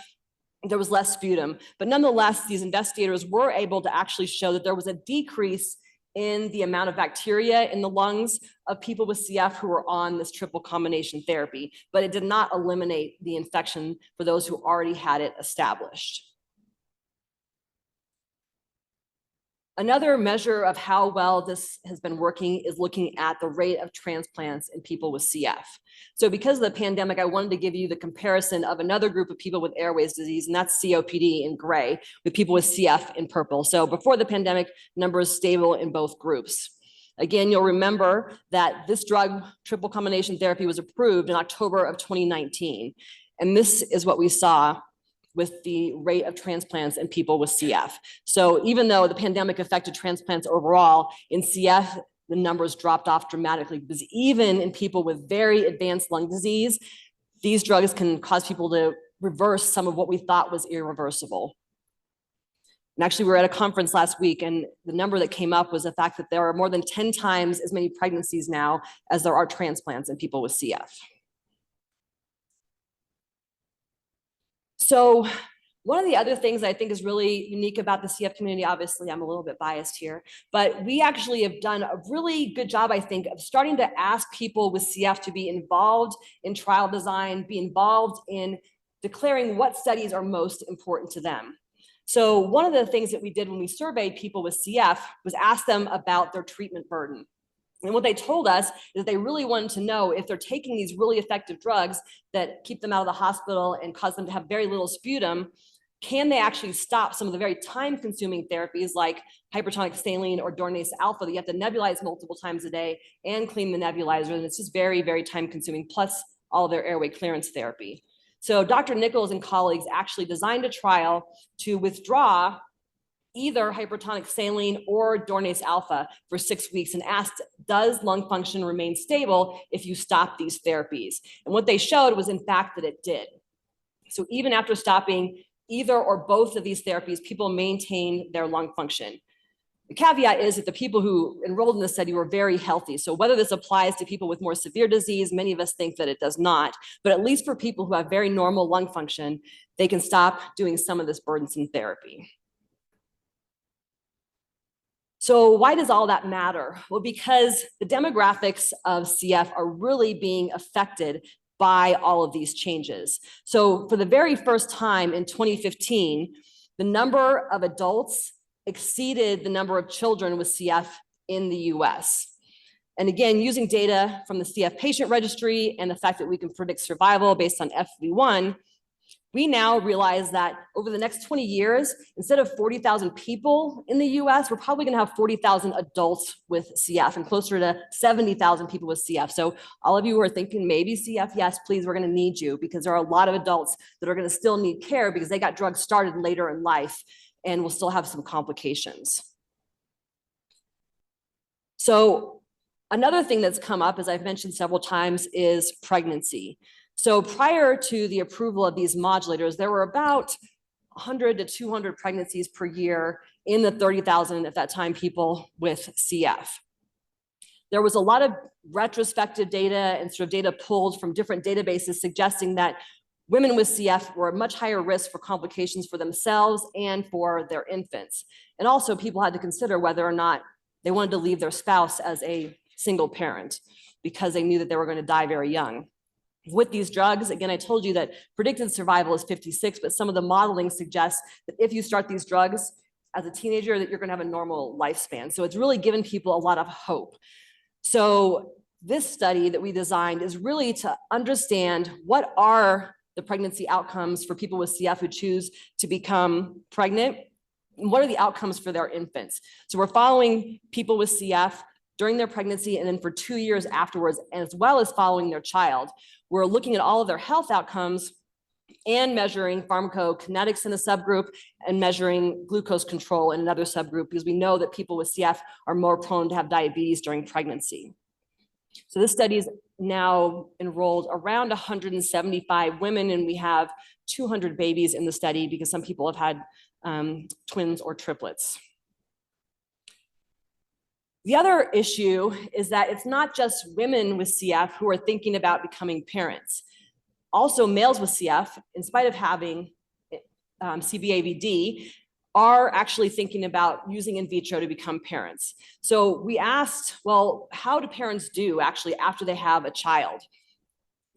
there was less sputum. But nonetheless, these investigators were able to actually show that there was a decrease in the amount of bacteria in the lungs of people with CF who were on this triple combination therapy, but it did not eliminate the infection for those who already had it established. Another measure of how well this has been working is looking at the rate of transplants in people with CF. So because of the pandemic, I wanted to give you the comparison of another group of people with airways disease, and that's COPD in gray, with people with CF in purple. So before the pandemic, numbers stable in both groups. Again, you'll remember that this drug, triple combination therapy, was approved in October of 2019. And this is what we saw with the rate of transplants in people with CF. So even though the pandemic affected transplants overall, in CF, the numbers dropped off dramatically because even in people with very advanced lung disease, these drugs can cause people to reverse some of what we thought was irreversible. And actually, we were at a conference last week, and the number that came up was the fact that there are more than 10 times as many pregnancies now as there are transplants in people with CF. So one of the other things I think is really unique about the CF community, obviously I'm a little bit biased here, but we actually have done a really good job, I think, of starting to ask people with CF to be involved in trial design, be involved in declaring what studies are most important to them. So one of the things that we did when we surveyed people with CF was ask them about their treatment burden. And what they told us is that they really wanted to know if they're taking these really effective drugs that keep them out of the hospital and cause them to have very little sputum, can they actually stop some of the very time-consuming therapies like hypertonic saline or Dornase alpha that you have to nebulize multiple times a day and clean the nebulizer, and it's just very, very time-consuming, plus all of their airway clearance therapy. So Dr. Nichols and colleagues actually designed a trial to withdraw either hypertonic saline or Dornase alpha for 6 weeks and asked, does lung function remain stable if you stop these therapies? And what they showed was, in fact, that it did. So even after stopping either or both of these therapies, people maintain their lung function. The caveat is that the people who enrolled in the study were very healthy. So whether this applies to people with more severe disease, many of us think that it does not, but at least for people who have very normal lung function, they can stop doing some of this burdensome therapy. So why does all that matter? Well, because the demographics of CF are really being affected by all of these changes. So for the very first time in 2015, the number of adults exceeded the number of children with CF in the US. And again, using data from the CF patient registry and the fact that we can predict survival based on FEV1, we now realize that over the next 20 years, instead of 40,000 people in the US, we're probably gonna have 40,000 adults with CF and closer to 70,000 people with CF. So all of you who are thinking maybe CF, yes, please, we're gonna need you, because there are a lot of adults that are gonna still need care because they got drugs started later in life and will still have some complications. So another thing that's come up, as I've mentioned several times, is pregnancy. So prior to the approval of these modulators, there were about 100 to 200 pregnancies per year in the 30,000 at that time people with CF. There was a lot of retrospective data and sort of data pulled from different databases suggesting that women with CF were at much higher risk for complications for themselves and for their infants. And also people had to consider whether or not they wanted to leave their spouse as a single parent because they knew that they were going to die very young. With these drugs, again, I told you that predicted survival is 56, but some of the modeling suggests that if you start these drugs as a teenager, that you're gonna have a normal lifespan. So it's really given people a lot of hope. So this study that we designed is really to understand what are the pregnancy outcomes for people with CF who choose to become pregnant, and what are the outcomes for their infants. So we're following people with CF during their pregnancy and then for 2 years afterwards, as well as following their child. We're looking at all of their health outcomes and measuring pharmacokinetics in a subgroup and measuring glucose control in another subgroup, because we know that people with CF are more prone to have diabetes during pregnancy. So this study is now enrolled around 175 women, and we have 200 babies in the study because some people have had twins or triplets. The other issue is that it's not just women with CF who are thinking about becoming parents. Also, males with CF, in spite of having CBAVD, are actually thinking about using in vitro to become parents. So we asked, well, how do parents do actually after they have a child?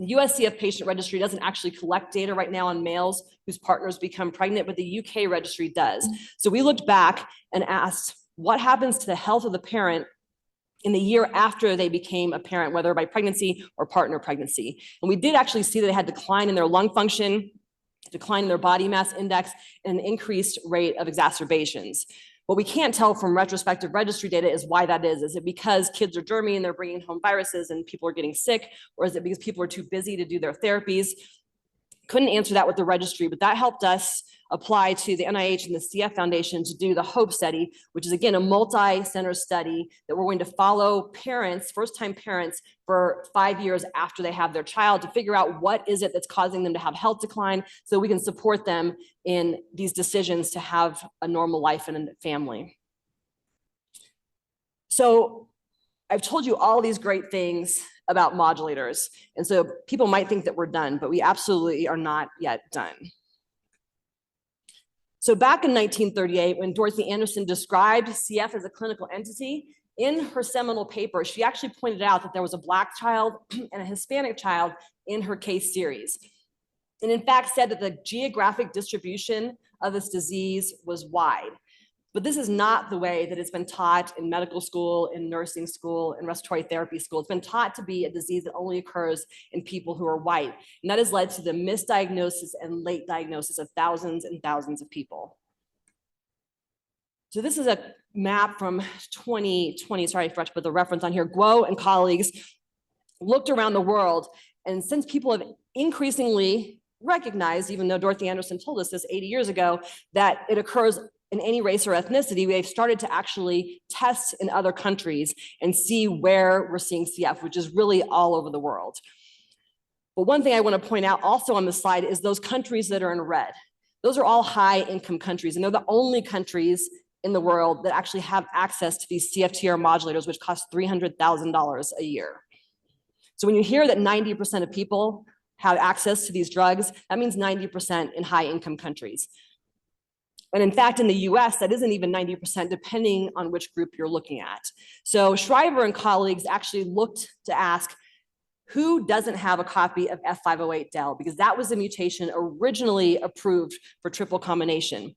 The US CF patient registry doesn't actually collect data right now on males whose partners become pregnant, but the UK registry does. So we looked back and asked, what happens to the health of the parent in the year after they became a parent, whether by pregnancy or partner pregnancy? And we did actually see that they had decline in their lung function, decline in their body mass index, and an increased rate of exacerbations. What we can't tell from retrospective registry data is why that is. Is it because kids are germy and they're bringing home viruses and people are getting sick? Or is it because people are too busy to do their therapies? Couldn't answer that with the registry, but that helped us apply to the NIH and the CF Foundation to do the HOPE study, which is again a multi-center study that we're going to follow parents, first-time parents, for 5 years after they have their child to figure out what is it that's causing them to have health decline so we can support them in these decisions to have a normal life and a family. So I've told you all these great things about modulators. And so people might think that we're done, but we absolutely are not yet done. So back in 1938, when Dorothy Anderson described CF as a clinical entity, in her seminal paper, she actually pointed out that there was a Black child and a Hispanic child in her case series. And in fact said that the geographic distribution of this disease was wide. But this is not the way that it's been taught in medical school, in nursing school, in respiratory therapy school. It's been taught to be a disease that only occurs in people who are white. And that has led to the misdiagnosis and late diagnosis of thousands and thousands of people. So this is a map from 2020, sorry, I forgot to put the reference on here. Guo and colleagues looked around the world, and since people have increasingly recognized, even though Dorothy Anderson told us this 80 years ago, that it occurs in any race or ethnicity, we've started to actually test in other countries and see where we're seeing CF, which is really all over the world. But one thing I want to point out also on the slide is those countries that are in red. Those are all high income countries, and they're the only countries in the world that actually have access to these CFTR modulators, which cost $300,000 a year. So when you hear that 90% of people have access to these drugs, that means 90% in high income countries. And in fact, in the US, that isn't even 90%, depending on which group you're looking at. So Shriver and colleagues actually looked to ask, who doesn't have a copy of F508del? Because that was the mutation originally approved for triple combination.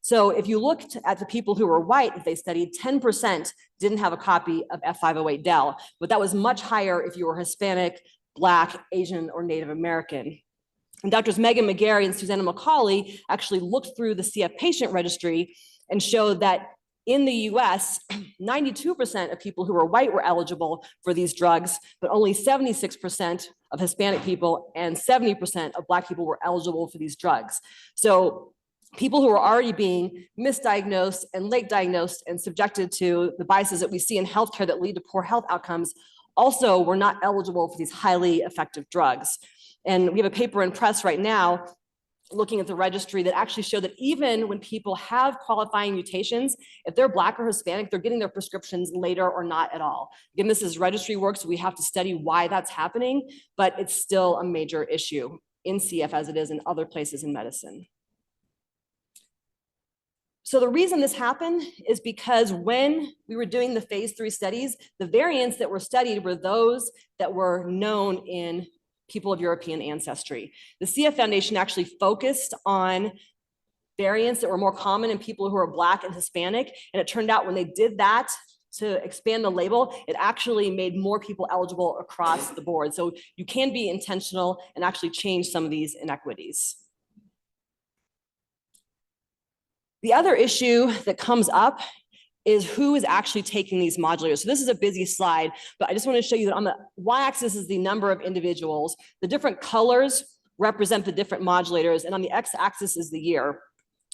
So if you looked at the people who were white, if they studied, 10% didn't have a copy of F508del, but that was much higher if you were Hispanic, Black, Asian, or Native American. And Drs. Megan McGarry and Susanna McCauley actually looked through the CF patient registry and showed that in the US, 92% of people who were white were eligible for these drugs, but only 76% of Hispanic people and 70% of Black people were eligible for these drugs. So people who are already being misdiagnosed and late diagnosed and subjected to the biases that we see in healthcare that lead to poor health outcomes also were not eligible for these highly effective drugs. And we have a paper in press right now looking at the registry that actually show that even when people have qualifying mutations, if they're Black or Hispanic, they're getting their prescriptions later or not at all. Again, this is registry work, so we have to study why that's happening, but it's still a major issue in CF as it is in other places in medicine. So the reason this happened is because when we were doing the phase 3 studies, the variants that were studied were those that were known in people of European ancestry. The CF Foundation actually focused on variants that were more common in people who are Black and Hispanic, and it turned out when they did that to expand the label, it actually made more people eligible across the board. So you can be intentional and actually change some of these inequities. The other issue that comes up is who is actually taking these modulators. So this is a busy slide, but I just want to show you that on the y-axis is the number of individuals. The different colors represent the different modulators, and on the x-axis is the year.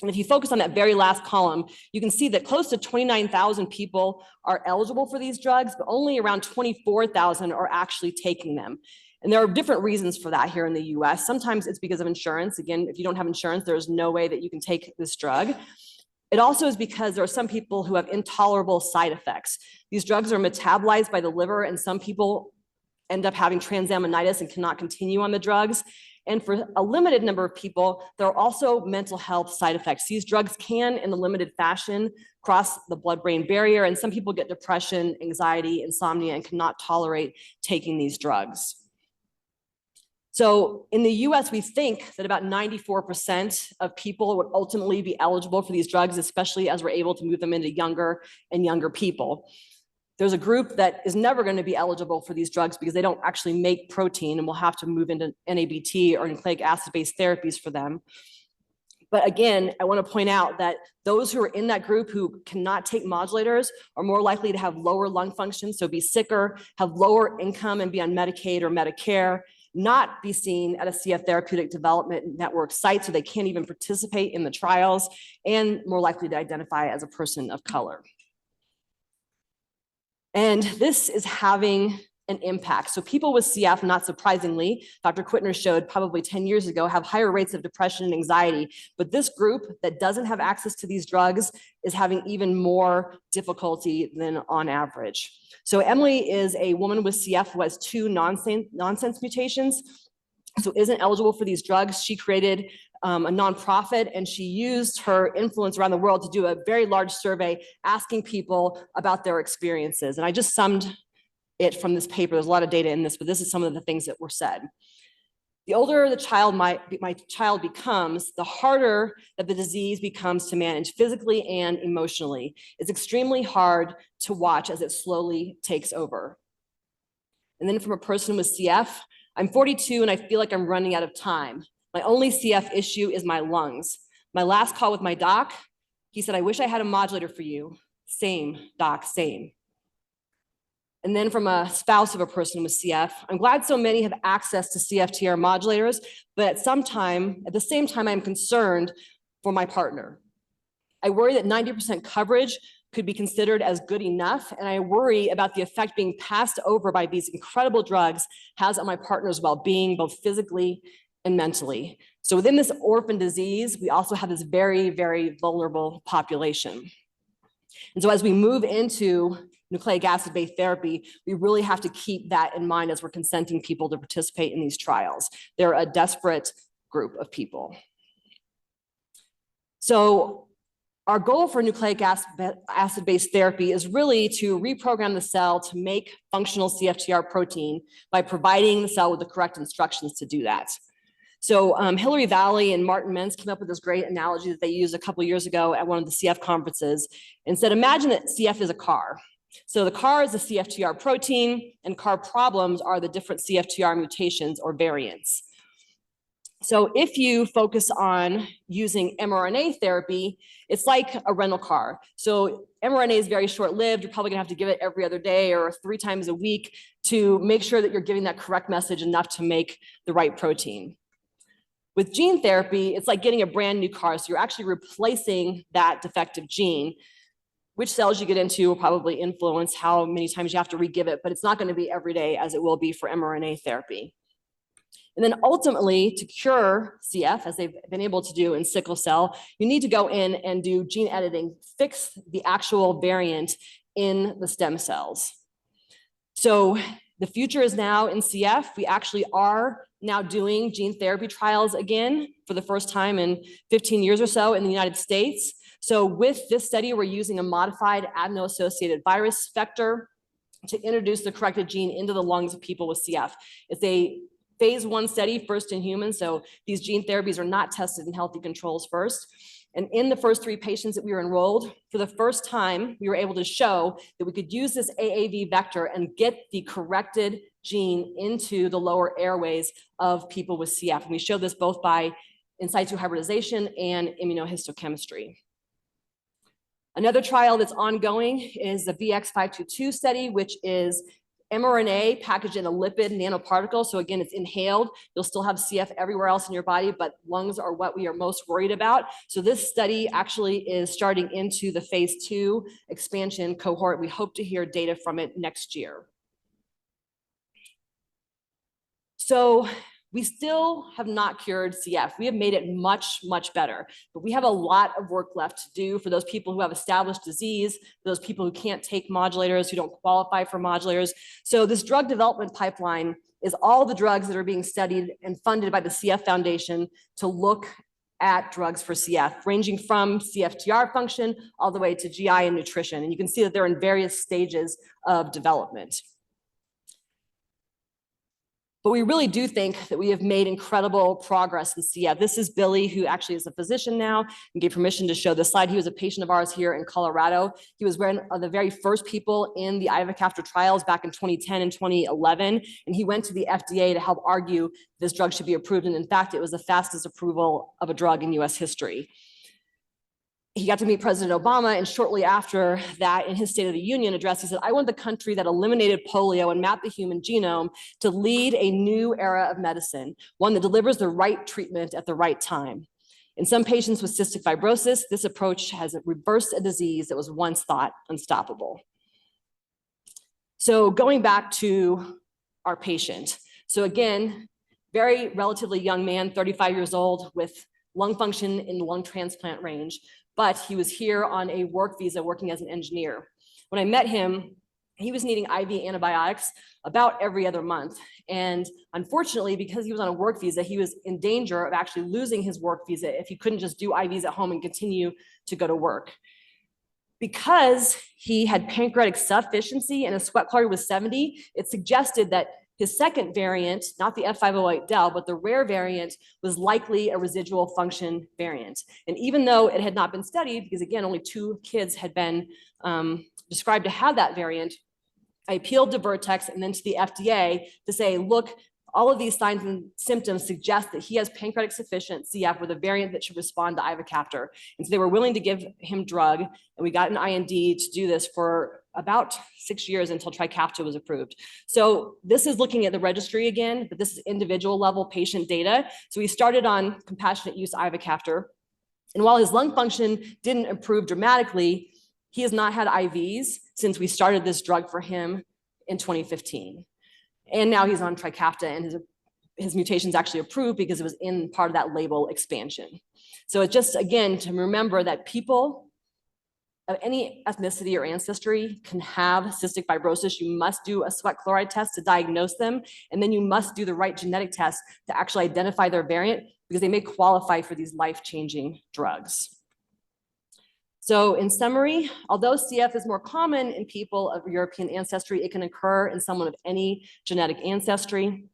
And if you focus on that very last column, you can see that close to 29,000 people are eligible for these drugs, but only around 24,000 are actually taking them. And there are different reasons for that here in the US. Sometimes it's because of insurance. Again, if you don't have insurance, there's no way that you can take this drug. It also is because there are some people who have intolerable side effects. These drugs are metabolized by the liver, and some people end up having transaminitis and cannot continue on the drugs. And for a limited number of people, there are also mental health side effects. These drugs can, in a limited fashion, cross the blood-brain barrier, and some people get depression, anxiety, insomnia, and cannot tolerate taking these drugs. So in the US, we think that about 94% of people would ultimately be eligible for these drugs, especially as we're able to move them into younger and younger people. There's a group that is never going to be eligible for these drugs because they don't actually make protein, and we'll have to move into NABT or nucleic acid-based therapies for them. But again, I want to point out that those who are in that group who cannot take modulators are more likely to have lower lung function, so be sicker, have lower income and be on Medicaid or Medicare, not be seen at a CF therapeutic development network site, so they can't even participate in the trials, and more likely to identify as a person of color. And this is having an impact. So people with CF, not surprisingly, Dr. Quittner showed probably 10 years ago, have higher rates of depression and anxiety. But this group that doesn't have access to these drugs is having even more difficulty than on average. So Emily is a woman with CF who has 2 nonsense mutations, so isn't eligible for these drugs. She created a nonprofit, and she used her influence around the world to do a very large survey asking people about their experiences. And I just summed it from this paper. There's a lot of data in this, but this is some of the things that were said. The older my child becomes, the harder that the disease becomes to manage physically and emotionally. It's extremely hard to watch as it slowly takes over. And then from a person with CF, I'm 42 and I feel like I'm running out of time. My only CF issue is my lungs. My last call with my doc, he said, I wish I had a modulator for you. Same, doc, same. And then from a spouse of a person with CF, I'm glad so many have access to CFTR modulators, but at the same time, I'm concerned for my partner. I worry that 90% coverage could be considered as good enough, and I worry about the effect being passed over by these incredible drugs has on my partner's well-being, both physically and mentally. So within this orphan disease, we also have this very, very vulnerable population. And so as we move into nucleic acid-based therapy, we really have to keep that in mind as we're consenting people to participate in these trials. They're a desperate group of people. So our goal for nucleic acid-based therapy is really to reprogram the cell to make functional CFTR protein by providing the cell with the correct instructions to do that. So Hillary Valley and Martin Mentz came up with this great analogy that they used a couple of years ago at one of the CF conferences and said, imagine that CF is a car. So the car is the CFTR protein and car problems are the different CFTR mutations or variants. So if you focus on using mRNA therapy, it's like a rental car. So mRNA is very short-lived. You're probably gonna have to give it every other day or 3 times a week to make sure that you're giving that correct message enough to make the right protein. With gene therapy, it's like getting a brand new car. So you're actually replacing that defective gene. Which cells you get into will probably influence how many times you have to re-give it, but it's not going to be every day as it will be for mRNA therapy. And then ultimately, to cure CF, as they've been able to do in sickle cell, you need to go in and do gene editing, fix the actual variant in the stem cells. So the future is now in CF. We actually are now doing gene therapy trials again for the first time in 15 years or so in the United States. So with this study, we're using a modified adeno-associated virus vector to introduce the corrected gene into the lungs of people with CF. It's a phase 1 study, first in humans. So these gene therapies are not tested in healthy controls first. And in the first 3 patients that we were enrolled, for the first time, we were able to show that we could use this AAV vector and get the corrected gene into the lower airways of people with CF. And we showed this both by in situ hybridization and immunohistochemistry. Another trial that's ongoing is the VX-522 study, which is mRNA packaged in a lipid nanoparticle. So again, it's inhaled. You'll still have CF everywhere else in your body, but lungs are what we are most worried about. So this study actually is starting into the phase 2 expansion cohort. We hope to hear data from it next year. So we still have not cured CF. We have made it much, much better, but we have a lot of work left to do for those people who have established disease, for those people who can't take modulators, who don't qualify for modulators. So this drug development pipeline is all the drugs that are being studied and funded by the CF Foundation to look at drugs for CF, ranging from CFTR function all the way to GI and nutrition. And you can see that they're in various stages of development. But we really do think that we have made incredible progress in CF. This is Billy, who actually is a physician now and gave permission to show this slide. He was a patient of ours here in Colorado. He was one of the very first people in the ivacaftor trials back in 2010 and 2011. And he went to the FDA to help argue this drug should be approved. And in fact, it was the fastest approval of a drug in US history. He got to meet President Obama, and shortly after that, in his State of the Union address, he said, I want the country that eliminated polio and mapped the human genome to lead a new era of medicine, one that delivers the right treatment at the right time. In some patients with cystic fibrosis, this approach has reversed a disease that was once thought unstoppable. So going back to our patient. So again, very relatively young man, 35 years old, with lung function in the lung transplant range, but he was here on a work visa working as an engineer. When I met him, he was needing IV antibiotics about every other month. And unfortunately, because he was on a work visa, he was in danger of actually losing his work visa if he couldn't just do IVs at home and continue to go to work. Because he had pancreatic sufficiency and his sweat chloride was 70, it suggested that His second variant, not the F508del, but the rare variant, was likely a residual function variant. And even though it had not been studied, because again, only 2 kids had been described to have that variant, I appealed to Vertex and then to the FDA to say, look, all of these signs and symptoms suggest that he has pancreatic sufficient CF with a variant that should respond to ivacaftor. And so they were willing to give him drug, and we got an IND to do this for about 6 years until Trikafta was approved. So this is looking at the registry again, but this is individual level patient data. So we started on compassionate use ivacaftor. And while his lung function didn't improve dramatically, he has not had IVs since we started this drug for him in 2015. And now he's on Trikafta, and his mutation's actually approved because it was in part of that label expansion. So it's just, again, to remember that people of any ethnicity or ancestry can have cystic fibrosis. You must do a sweat chloride test to diagnose them, and then you must do the right genetic test to actually identify their variant, because they may qualify for these life-changing drugs. So in summary, although CF is more common in people of European ancestry, it can occur in someone of any genetic ancestry.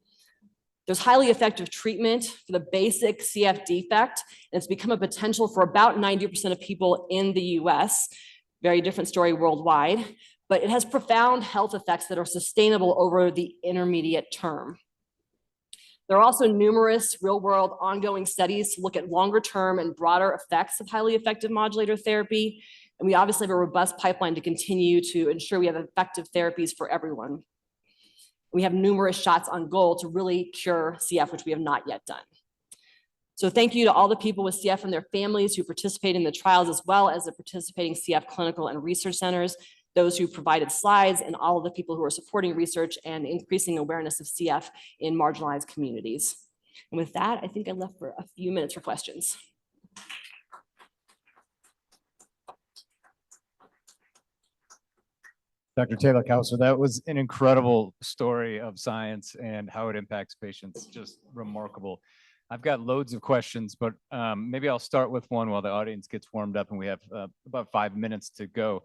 There's highly effective treatment for the basic CF defect, and it's become a potential for about 90% of people in the US. Very different story worldwide, but it has profound health effects that are sustainable over the intermediate term. There are also numerous real-world ongoing studies to look at longer-term and broader effects of highly effective modulator therapy. And we obviously have a robust pipeline to continue to ensure we have effective therapies for everyone. We have numerous shots on goal to really cure CF, which we have not yet done. So thank you to all the people with CF and their families who participate in the trials, as well as the participating CF clinical and research centers, those who provided slides, and all of the people who are supporting research and increasing awareness of CF in marginalized communities. And with that, I think I left for a few minutes for questions. Dr. Taylor-Cousar, that was an incredible story of science and how it impacts patients. Just remarkable. I've got loads of questions, but maybe I'll start with one while the audience gets warmed up, and we have about 5 minutes to go.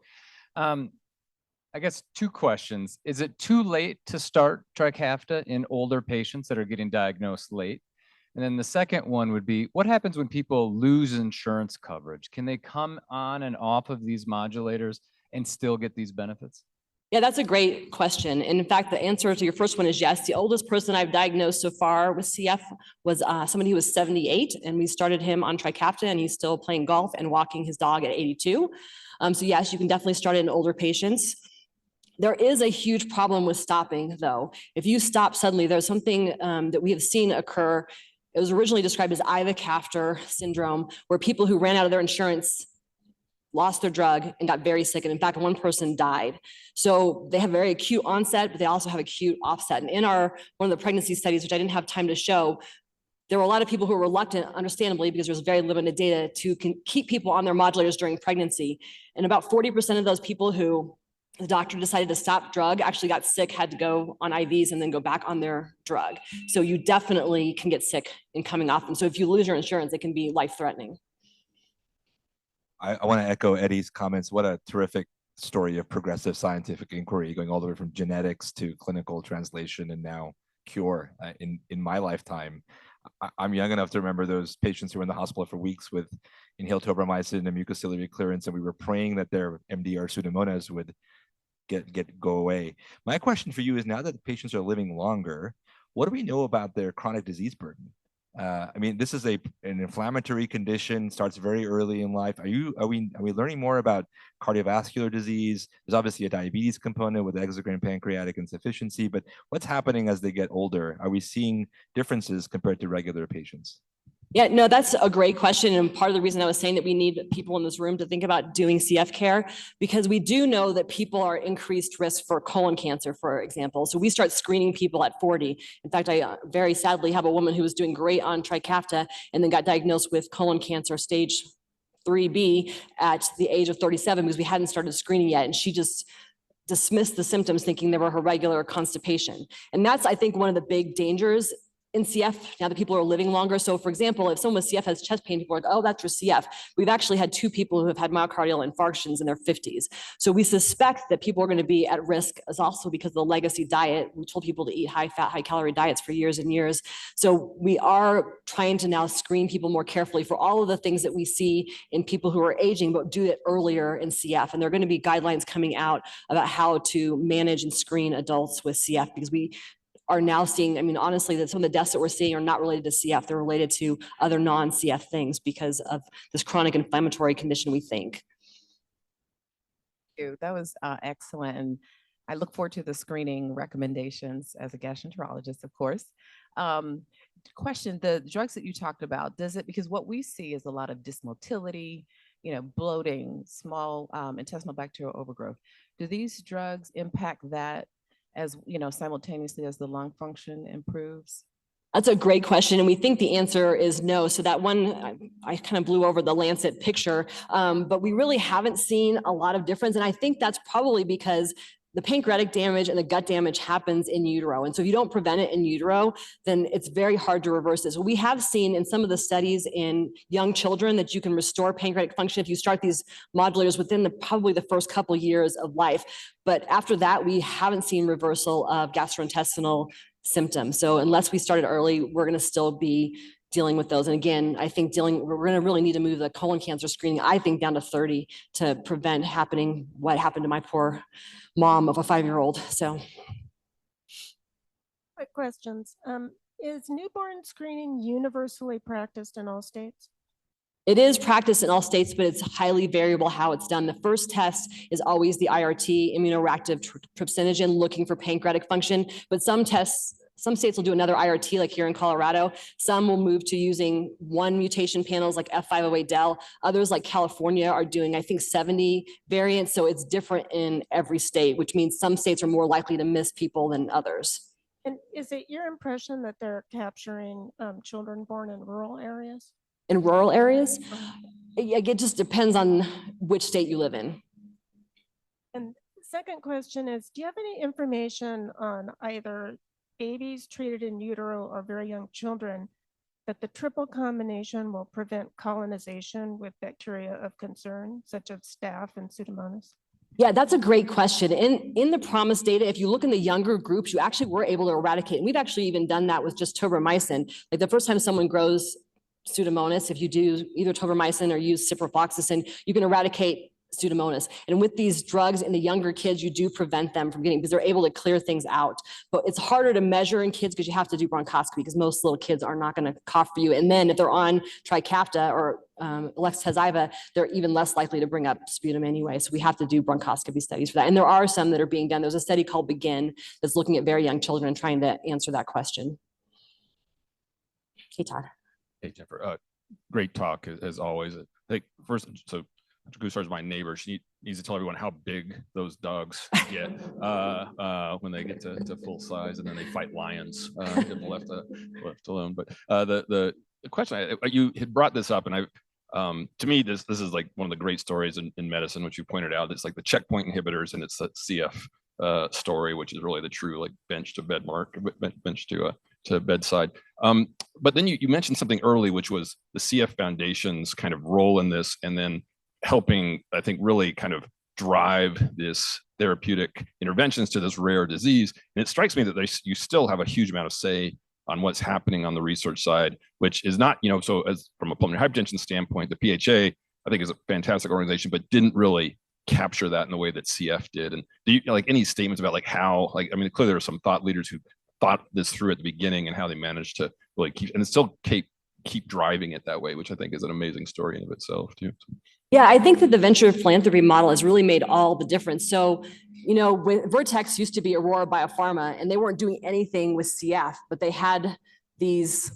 I guess 2 questions. Is it too late to start Trikafta in older patients that are getting diagnosed late? And then the second one would be, what happens when people lose insurance coverage? Can they come on and off of these modulators and still get these benefits? Yeah, that's a great question. And in fact, the answer to your first one is yes. The oldest person I've diagnosed so far with CF was somebody who was 78, and we started him on Trikafta, and he's still playing golf and walking his dog at 82. So yes, you can definitely start it in older patients. There is a huge problem with stopping, though. If you stop suddenly, there's something that we have seen occur. It was originally described as ivacaftor syndrome, where people who ran out of their insurance lost their drug and got very sick. And in fact, one person died. So they have very acute onset, but they also have acute offset. And in one of the pregnancy studies, which I didn't have time to show, there were a lot of people who were reluctant, understandably, because there's very limited data to keep people on their modulators during pregnancy. And about 40% of those people who the doctor decided to stop drug actually got sick, had to go on IVs and then go back on their drug. So you definitely can get sick in coming off them. So if you lose your insurance, it can be life-threatening. I want to echo Eddie's comments. What a terrific story of progressive scientific inquiry, going all the way from genetics to clinical translation and now cure in my lifetime. I'm young enough to remember those patients who were in the hospital for weeks with inhaled tobramycin and mucociliary clearance, and we were praying that their MDR Pseudomonas would go away. My question for you is, now that the patients are living longer, what do we know about their chronic disease burden? I mean, this is an inflammatory condition, starts very early in life. Are we learning more about cardiovascular disease? There's obviously a diabetes component with exocrine pancreatic insufficiency, but what's happening as they get older? Are we seeing differences compared to regular patients? Yeah, no, that's a great question. And part of the reason I was saying that we need people in this room to think about doing CF care, because we do know that people are increased risk for colon cancer, for example. So we start screening people at 40. In fact, I very sadly have a woman who was doing great on Trikafta and then got diagnosed with colon cancer stage 3B at the age of 37 because we hadn't started screening yet. And she just dismissed the symptoms thinking they were her regular constipation. And that's, I think, one of the big dangers in CF, now that people are living longer. So for example, if someone with CF has chest pain, people are like, oh, that's your CF. We've actually had 2 people who have had myocardial infarctions in their 50s. So we suspect that people are going to be at risk as also because of the legacy diet. We told people to eat high fat, high calorie diets for years and years. So we are trying to now screen people more carefully for all of the things that we see in people who are aging, but do it earlier in CF. And there are going to be guidelines coming out about how to manage and screen adults with CF, because we are now seeing, I mean, honestly, that some of the deaths that we're seeing are not related to CF. They're related to other non-CF things because of this chronic inflammatory condition, we think. That was excellent. And I look forward to the screening recommendations as a gastroenterologist, of course. Question, the drugs that you talked about, does it, because what we see is a lot of dysmotility, bloating, small intestinal bacterial overgrowth. Do these drugs impact that as, simultaneously as the lung function improves? That's a great question. And we think the answer is no. So that one, I kind of blew over the Lancet picture, but we really haven't seen a lot of difference. And I think that's probably because the pancreatic damage and the gut damage happens in utero. And so if you don't prevent it in utero, then it's very hard to reverse this. We have seen in some of the studies in young children that you can restore pancreatic function if you start these modulators within probably the first couple of years of life. But after that, we haven't seen reversal of gastrointestinal symptoms. So unless we started early, we're going to still be dealing with those. And again, I think we're going to really need to move the colon cancer screening, I think, down to 30 to prevent what happened to my poor mom of a 5-year-old. So. Quick questions. Is newborn screening universally practiced in all states? It is practiced in all states, but it's highly variable how it's done. The first test is always the IRT, immunoreactive trypsinogen, looking for pancreatic function, but some states will do another IRT, like here in Colorado. Some will move to using 1 mutation panels like F508del. Others, like California, are doing, I think, 70 variants. So it's different in every state, which means some states are more likely to miss people than others. And is it your impression that they're capturing children born in rural areas? In rural areas? It just depends on which state you live in. And the second question is, do you have any information on either babies treated in utero or very young children that the triple combination will prevent colonization with bacteria of concern, such as staph and Pseudomonas? Yeah, that's a great question. In the PROMISE data, if you look in the younger groups, you actually were able to eradicate. And we've actually even done that with just tobramycin. Like the first time someone grows Pseudomonas, if you do either tobramycin or use ciprofloxacin, you can eradicate Pseudomonas. And with these drugs in the younger kids, you do prevent them from getting, because they're able to clear things out. But it's harder to measure in kids because you have to do bronchoscopy, because most little kids are not going to cough for you. And then if they're on Trikafta or Alexa, they're even less likely to bring up sputum anyway. So we have to do bronchoscopy studies for that. And there are some that are being done. There's a study called BEGIN that's looking at very young children and trying to answer that question. Hey, Todd. Hey, Jennifer. Great talk as always. I think first, so Cousar is my neighbor. She needs to tell everyone how big those dogs get when they get to full size, and then they fight lions, get them left alone. But the question, you had brought this up, and to me, this is like one of the great stories in medicine, which you pointed out. It's like the checkpoint inhibitors, and it's the CF story, which is really the true like bench to bedside. But then you mentioned something early, which was the CF Foundation's kind of role in this, and then helping, I think, really kind of drive this therapeutic interventions to this rare disease. And it strikes me that you still have a huge amount of say on what's happening on the research side, which is not, so as from a pulmonary hypertension standpoint, the PHA, I think, is a fantastic organization, but didn't really capture that in the way that CF did. And do you like any statements about like how, like, I mean, clearly there are some thought leaders who thought this through at the beginning and how they managed to really keep driving it that way, which I think is an amazing story in of itself too. Yeah, I think that the venture philanthropy model has really made all the difference. So, when Vertex used to be Aurora Biopharma, and they weren't doing anything with CF, but they had these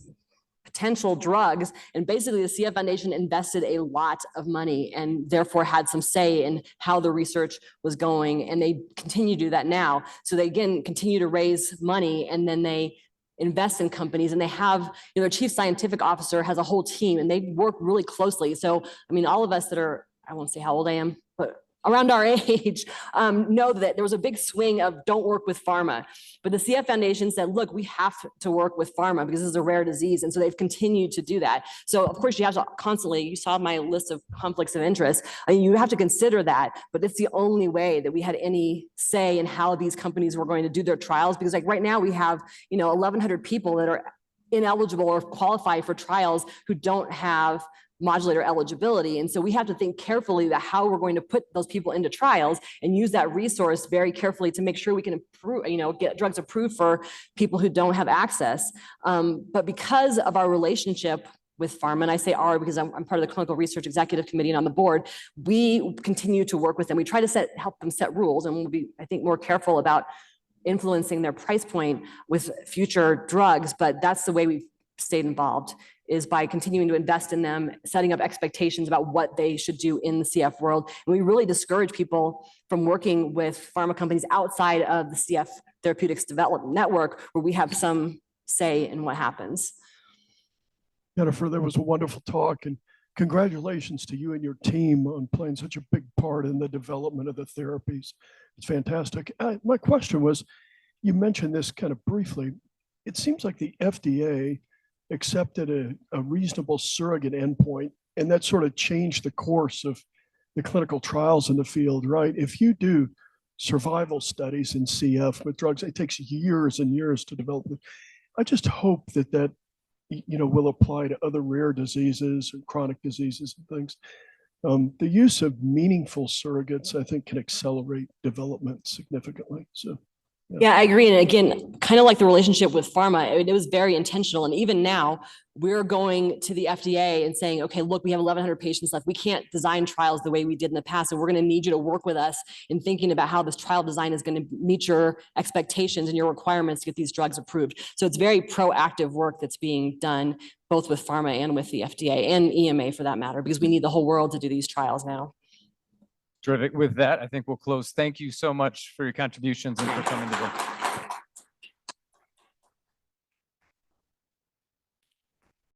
potential drugs, and basically the CF Foundation invested a lot of money and therefore had some say in how the research was going, and they continue to do that now. So they, again, continue to raise money, and then they invest in companies, and they have, their chief scientific officer has a whole team, and they work really closely. So, I mean, all of us that are, I won't say how old I am, but around our age know that there was a big swing of don't work with pharma. But the CF Foundation said, look, we have to work with pharma because this is a rare disease. And so they've continued to do that. So of course you have to constantly, you saw my list of conflicts of interest. You have to consider that, but it's the only way that we had any say in how these companies were going to do their trials. Because like right now we have, 1,100 people that are ineligible or qualify for trials who don't have modulator eligibility. And so we have to think carefully about how we're going to put those people into trials and use that resource very carefully to make sure we can improve, get drugs approved for people who don't have access. But because of our relationship with pharma, and I say our because I'm part of the Clinical Research Executive Committee and on the board, we continue to work with them. We try to help them set rules, and we'll be, I think, more careful about influencing their price point with future drugs. But that's the way we've stayed involved, is by continuing to invest in them, setting up expectations about what they should do in the CF world. And we really discourage people from working with pharma companies outside of the CF Therapeutics Development Network, where we have some say in what happens. Jennifer, that was a wonderful talk, and congratulations to you and your team on playing such a big part in the development of the therapies. It's fantastic. My question was, you mentioned this kind of briefly. It seems like the FDA accepted a reasonable surrogate endpoint, and that sort of changed the course of the clinical trials in the field, right? If you do survival studies in CF with drugs, it takes years and years to develop it. I just hope that will apply to other rare diseases and chronic diseases and things. The use of meaningful surrogates, I think, can accelerate development significantly. So. Yeah, I agree. And again, kind of like the relationship with pharma, it was very intentional. And even now, we're going to the FDA and saying, okay, look, we have 1,100 patients left. We can't design trials the way we did in the past. And we're going to need you to work with us in thinking about how this trial design is going to meet your expectations and your requirements to get these drugs approved. So it's very proactive work that's being done both with pharma and with the FDA and EMA for that matter, because we need the whole world to do these trials now. Terrific. With that, I think we'll close. Thank you so much for your contributions and for coming today.